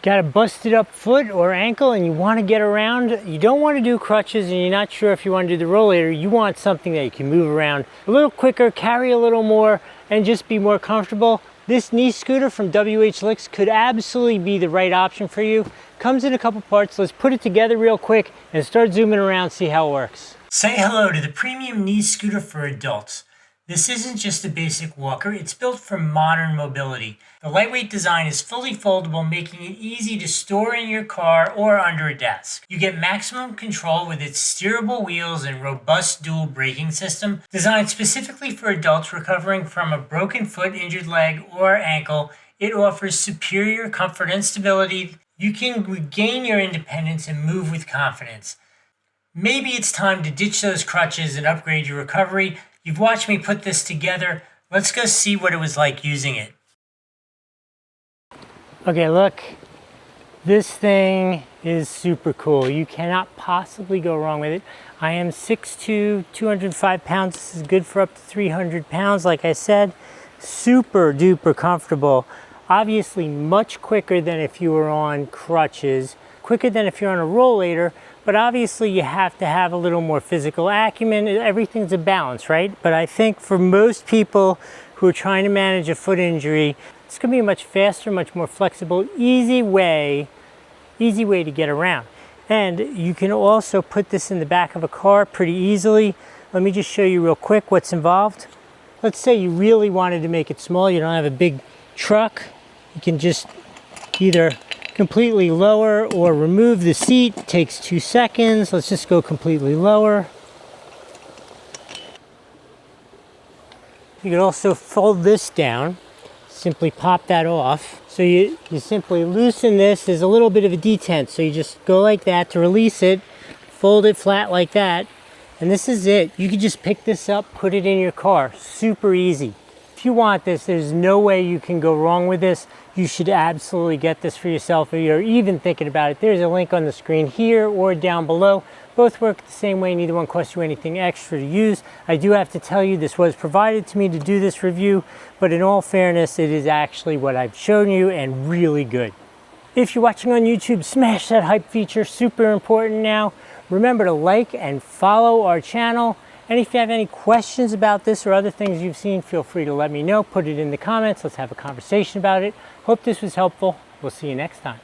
Got a busted up foot or ankle and you want to get around, you don't want to do crutches and you're not sure if you want to do the rollator, you want something that you can move around a little quicker, carry a little more, and just be more comfortable. This knee scooter from WH Licks could absolutely be the right option for you. Comes in a couple parts. Let's put it together real quick and start zooming around, see how it works. Say hello to the premium knee scooter for adults. This isn't just a basic walker, it's built for modern mobility. The lightweight design is fully foldable, making it easy to store in your car or under a desk. You get maximum control with its steerable wheels and robust dual braking system. Designed specifically for adults recovering from a broken foot, injured leg, or ankle, it offers superior comfort and stability. You can regain your independence and move with confidence. Maybe it's time to ditch those crutches and upgrade your recovery. You've watched me put this together. Let's go see what it was like using it. Okay, look, this thing is super cool. You cannot possibly go wrong with it. I am 6'2", 205 pounds. This is good for up to 300 pounds, like I said. Super duper comfortable. Obviously much quicker than if you were on crutches, quicker than if you're on a rollator, but obviously you have to have a little more physical acumen. Everything's a balance, right? But I think for most people who are trying to manage a foot injury, it's gonna be a much faster, much more flexible, easy way to get around. And you can also put this in the back of a car pretty easily. Let me just show you real quick what's involved. Let's say you really wanted to make it small, you don't have a big truck, you can just either completely lower or remove the seat. It takes 2 seconds. Let's just go completely lower. You can also fold this down, simply pop that off. So you simply loosen this. There's a little bit of a detent, so you just go like that to release it, fold it flat like that, and this is it. You can just pick this up, put it in your car. Super easy. If you want this, there's no way you can go wrong with this. You should absolutely get this for yourself if you're even thinking about it. There's a link on the screen here or down below. Both work the same way, neither one costs you anything extra to use. I do have to tell you, this was provided to me to do this review, but in all fairness, it is actually what I've shown you and really good. If you're watching on YouTube, smash that hype feature, super important now. Remember to like and follow our channel. And if you have any questions about this or other things you've seen, feel free to let me know. Put it in the comments. Let's have a conversation about it. Hope this was helpful. We'll see you next time.